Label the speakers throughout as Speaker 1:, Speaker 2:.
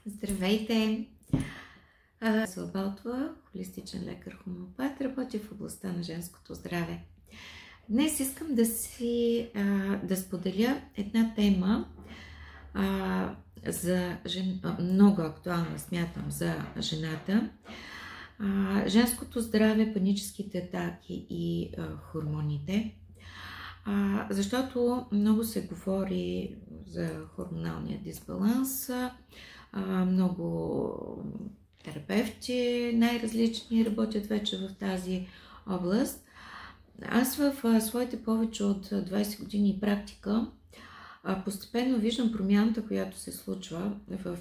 Speaker 1: Здравейте! Съм Балтова, холистичен лекар-хомеопат, работя в областта на женското здраве. Днес искам да споделя една тема, много актуална, смятам, за жената. Женското здраве, паническите атаки и хормоните. Защото много се говори за хормоналния дисбаланс, много терапевти най-различни работят вече в тази област. Аз в своите повече от 20 години практика постепенно виждам промяната, която се случва в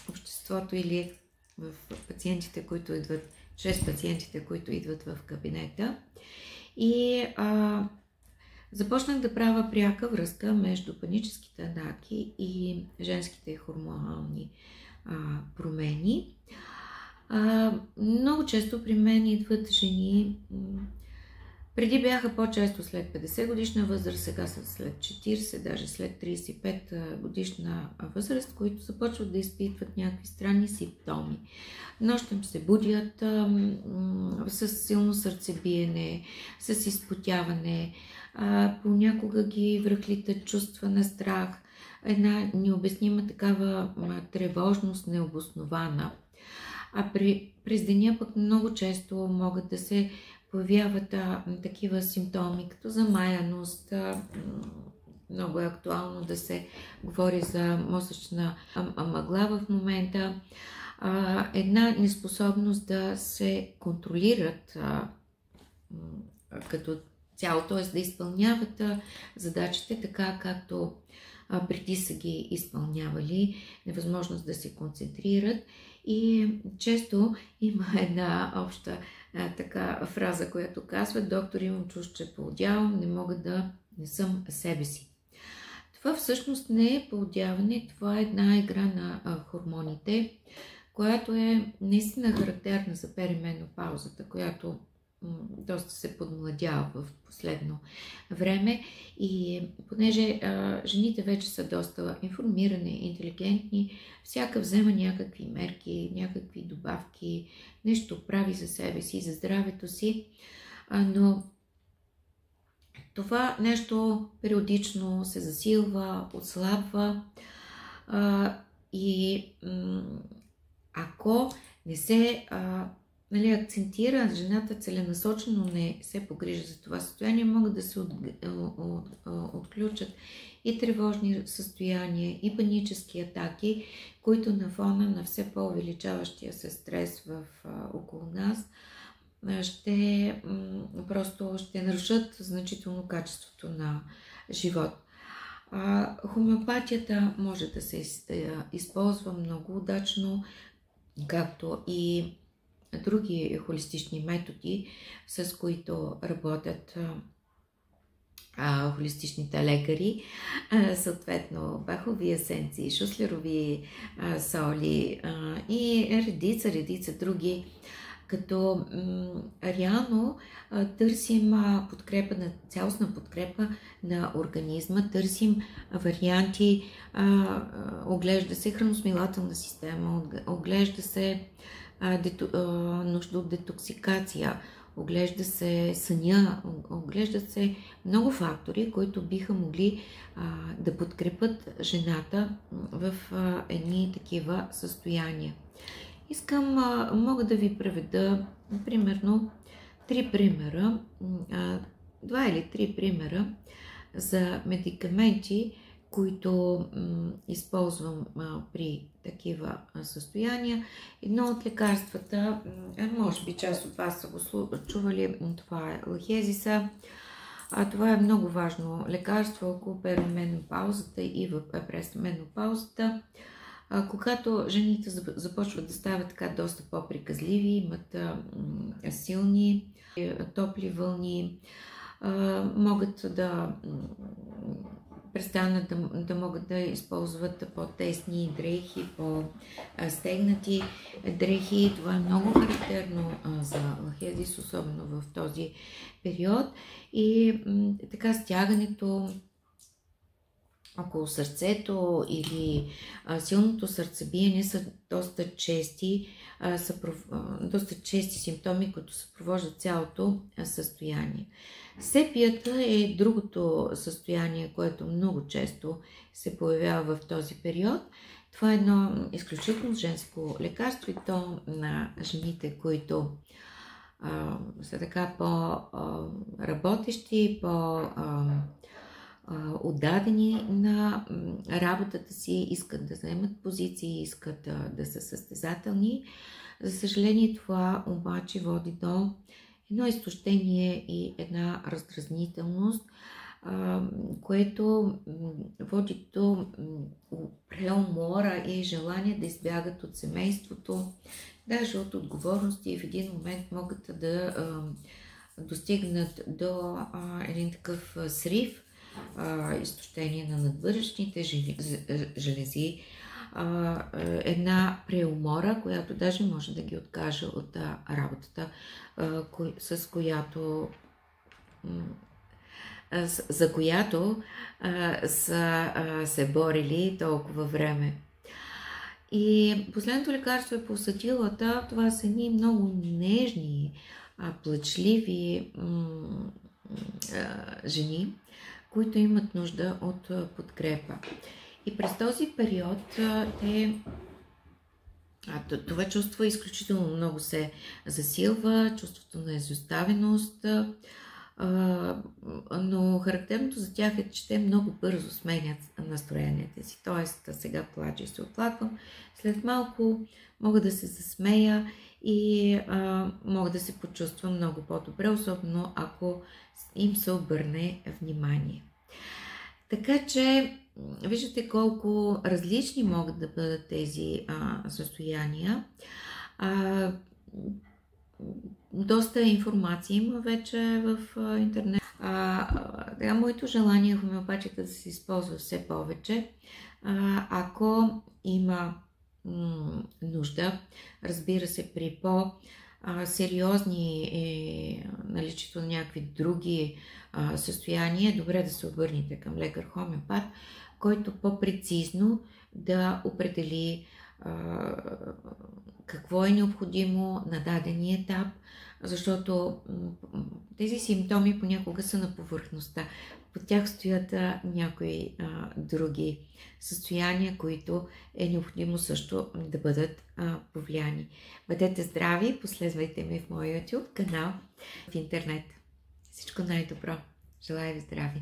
Speaker 1: обществото или в пациентите, които идват, чрез пациентите, които идват в кабинета. И започнах да правя пряка връзка между паническите атаки и женските хормонални промени. Много често при мен идват жени, преди бяха по-често след 50 годишна възраст, сега са след 40, даже след 35 годишна възраст, които започват да изпитват някакви странни симптоми. Нощем се будят с силно сърцебиене, с изпотяване, понякога ги връхлитат чувства на страх, една необяснима такава тревожност, необоснована. През деня пък много често могат да се появяват такива симптоми, като замаяност. Много е актуално да се говори за мозъчна мъгла в момента. Една неспособност да се контролират като цяло, т.е. да изпълняват задачите така, както преди са ги изпълнявали, невъзможност да се концентрират. И често има една обща така фраза, която казва: доктор, имам чувство, че поудявам, не съм себе си. Това всъщност не е поудяване, това е една игра на хормоните, която е наистина характерна за перименопаузата, която доста се подмладява в последно време. И понеже жените вече са доста информирани, интелигентни, всяка взема някакви мерки, някакви добавки, нещо прави за себе си, за здравето си, но това нещо периодично се засилва, отслабва и ако не се акцентира, жената целенасочено не се погрижа за това състояние, могат да се отключат и тревожни състояния, и панически атаки, които на фона на все по-увеличаващия се стрес около нас ще нарушат значително качеството на живот. Хомеопатията може да се използва много удачно, както и други холистични методи, с които работят холистичните лекари, съответно бахови есенции, шуслерови соли и редица други, като реално търсим цялостна подкрепа на организма, търсим варианти, оглежда се храносмилателна система, оглежда се нужда от детоксикация, оглежда се съня, оглеждат се много фактори, които биха могли да подкрепят жената в едни такива състояния. Мога да ви приведа примерно 2 или 3 примера за медикаменти, които използвам при такива състояния. Едно от лекарствата, може би част от вас са го чували, това е лахезиса. Това е много важно лекарство около перименопаузата и през менопаузата. Когато жените започват да стават така доста по-приказливи, имат силни топли вълни, могат да престанат да могат да използват по-тесни дрехи, по-стегнати дрехи. Това е много характерно за лахезис, особено в този период. И така стягането около сърцето или силното сърцебиене са доста чести, доста чести симптоми, които съпровождат цялото състояние. Сепията е другото състояние, което много често се появява в този период. Това е едно изключително женско лекарство и то на жените, които са така по-работещи, отдадени на работата си, искат да заемат позиции, искат да са състезателни. За съжаление, това обаче води до едно изтощение и една раздразнителност, което води до преумора и желание да избягат от семейството, даже от отговорности, в един момент могат да достигнат до един такъв срив, изтощение на надбъдъчните желези, една преумора, която даже може да ги откаже от работата, за която са се борили толкова време. И последното лекарство е пулсатилата. Това са едни много нежни, плачливи жени, които имат нужда от подкрепа. И през този период това чувство изключително много се засилва, чувството на изоставеност, но характерното за тях е, че те много бързо сменят настроенията си. Тоест, сега плача и се оплаквам, след малко мога да се засмея и мога да се почувствам много по-добре, особено ако им се обърне внимание. Така че, виждате колко различни могат да бъдат тези състояния. Доста информация има вече в интернет. Моето желание е хомеопатията да се използва все повече. Ако има нужда, разбира се, при по-сериозни наличието на някакви други състояния, е добре да се обърнете към лекар хомеопат, който по-прецизно да определи какво е необходимо на дадения етап, защото тези симптоми понякога са на повърхността. Под тях стоят някои други състояния, които е необходимо също да бъдат повлияни. Бъдете здрави, последвайте ме в моя YouTube канал в интернет. Всичко най-добро! Желая ви здраве!